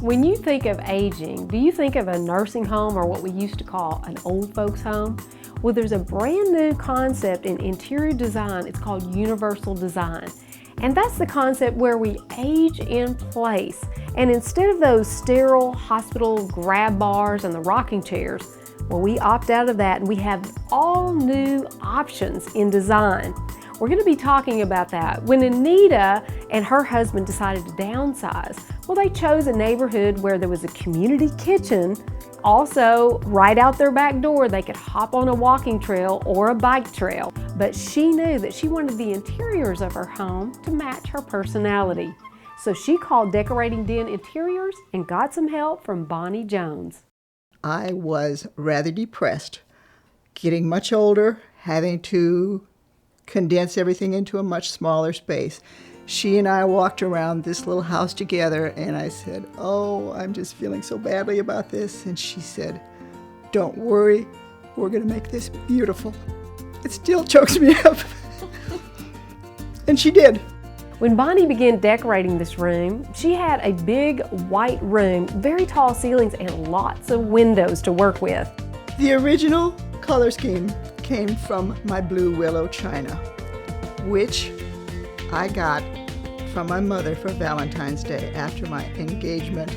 When you think of aging, do you think of a nursing home or what we used to call an old folks home? Well, there's a brand new concept in interior design. It's called universal design. And that's the concept where we age in place. And instead of those sterile hospital grab bars and the rocking chairs, well, we opt out of that and we have all new options in design. We're going to be talking about that. When Anita and her husband decided to downsize, well, they chose a neighborhood where there was a community kitchen. Also, right out their back door, they could hop on a walking trail or a bike trail. But she knew that she wanted the interiors of her home to match her personality. So she called Decorating Den Interiors and got some help from Bonnie Jones. I was rather depressed, getting much older, having to condense everything into a much smaller space. She and I walked around this little house together and I said, "Oh, I'm just feeling so badly about this." And she said, "Don't worry, we're gonna make this beautiful." It still chokes me up. And she did. When Bonnie began decorating this room, she had a big white room, very tall ceilings, and lots of windows to work with. The original color scheme came from my blue willow china, which I got from my mother for Valentine's Day after my engagement.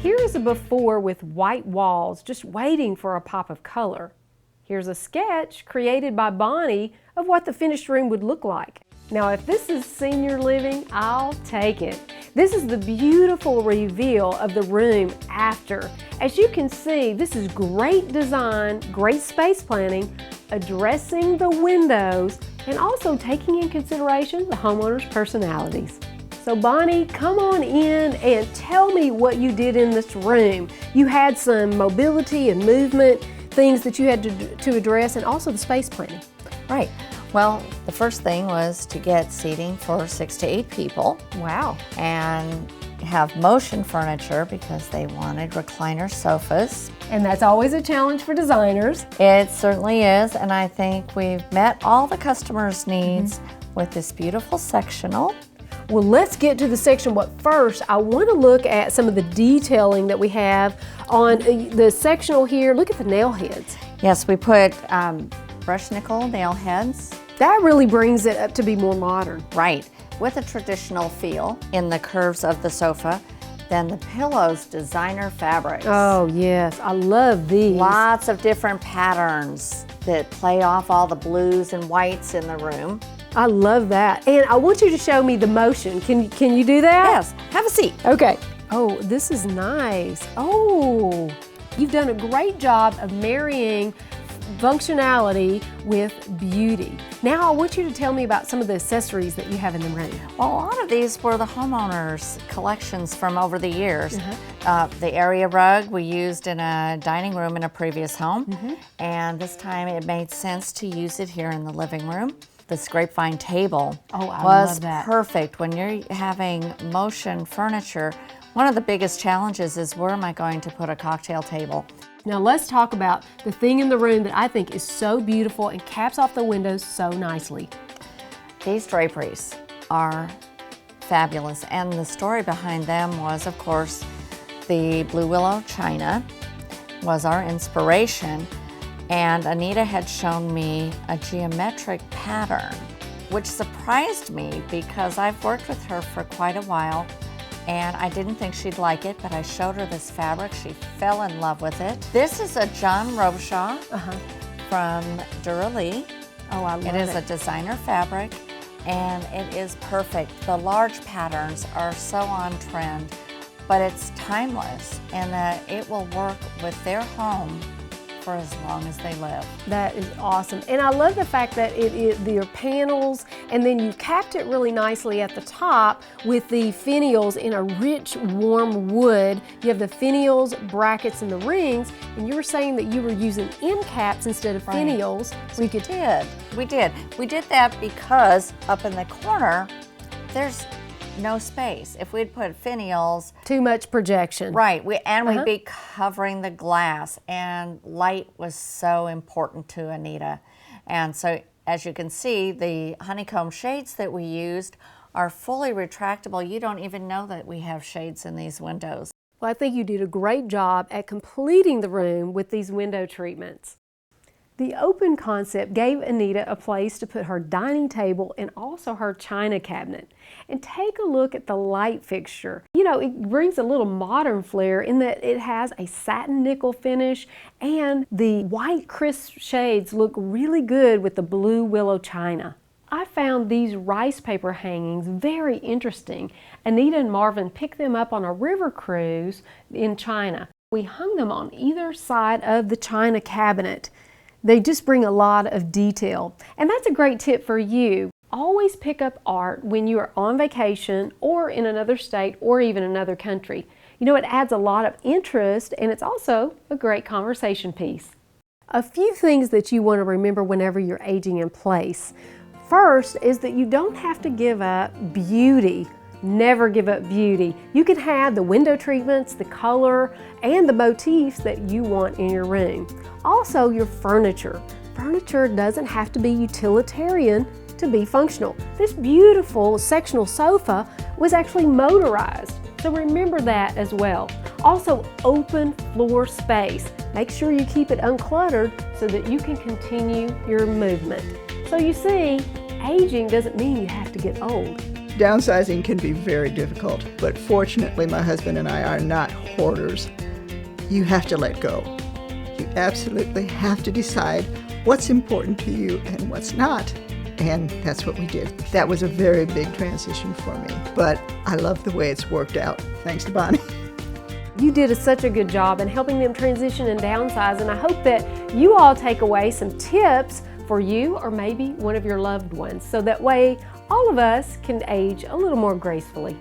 Here is a before with white walls, just waiting for a pop of color. Here's a sketch created by Bonnie of what the finished room would look like. Now, if this is senior living, I'll take it. This is the beautiful reveal of the room after. As you can see, this is great design, great space planning, addressing the windows, and also taking in consideration the homeowners' personalities. So Bonnie, come on in and tell me what you did in this room. You had some mobility and movement, things that you had to address, and also the space planning. Right. Well, the first thing was to get seating for 6 to 8 people. Wow. And have motion furniture because they wanted recliner sofas. And that's always a challenge for designers. It certainly is, and I think we've met all the customers' needs with this beautiful sectional. Well, let's get to the section, but first I want to look at some of the detailing that we have on the sectional here. Look at the nail heads. Yes, we put brushed nickel nail heads. That really brings it up to be more modern. Right, with a traditional feel in the curves of the sofa. Then the pillows, designer fabrics. Oh yes, I love these. Lots of different patterns that play off all the blues and whites in the room. I love that. And I want you to show me the motion. Can you do that? Yes, have a seat. Okay. Oh, this is nice. Oh, you've done a great job of marrying functionality with beauty. Now I want you to tell me about some of the accessories that you have in the room. Well, a lot of these were the homeowners' collections from over the years. The area rug we used in a dining room in a previous home, and this time it made sense to use it here in the living room. This grapevine table was perfect when you're having motion furniture. One of the biggest challenges is, where am I going to put a cocktail table? Now let's talk about the thing in the room that I think is so beautiful and caps off the windows so nicely. These draperies are fabulous, and the story behind them was, of course, the blue willow china was our inspiration, and Anita had shown me a geometric pattern, which surprised me because I've worked with her for quite a while. And I didn't think she'd like it, but I showed her this fabric. She fell in love with it. This is a John Robshaw from Dura-Lee. Oh, I love it. It is a designer fabric, and it is perfect. The large patterns are so on trend, but it's timeless, and it will work with their home for as long as they live. That is awesome. And I love the fact that your panels, and then you capped it really nicely at the top with the finials in a rich, warm wood. You have the finials, brackets, and the rings, and you were saying that you were using end caps instead of finials. So you could We did that because up in the corner, there's no space. If we'd put finials, too much projection. Right, we'd be covering the glass, and light was so important to Anita. And so, as you can see, the honeycomb shades that we used are fully retractable. You don't even know that we have shades in these windows. Well, I think you did a great job at completing the room with these window treatments. The open concept gave Anita a place to put her dining table and also her china cabinet. And take a look at the light fixture. You know, it brings a little modern flair in that it has a satin nickel finish, and the white crisp shades look really good with the blue willow china. I found these rice paper hangings very interesting. Anita and Marvin picked them up on a river cruise in China. We hung them on either side of the china cabinet. They just bring a lot of detail. And that's a great tip for you. Always pick up art when you are on vacation or in another state or even another country. You know, it adds a lot of interest, and it's also a great conversation piece. A few things that you want to remember whenever you're aging in place. First is that you don't have to give up beauty. Never give up beauty. You can have the window treatments, the color, and the motifs that you want in your room. Also, your furniture. Furniture doesn't have to be utilitarian to be functional. This beautiful sectional sofa was actually motorized, so remember that as well. Also, open floor space. Make sure you keep it uncluttered so that you can continue your movement. So you see, aging doesn't mean you have to get old. Downsizing can be very difficult, but fortunately my husband and I are not hoarders. You have to let go. You absolutely have to decide what's important to you and what's not. And that's what we did. That was a very big transition for me, but I love the way it's worked out. Thanks to Bonnie. You did such a good job in helping them transition and downsize, and I hope that you all take away some tips for you or maybe one of your loved ones, so that way all of us can age a little more gracefully.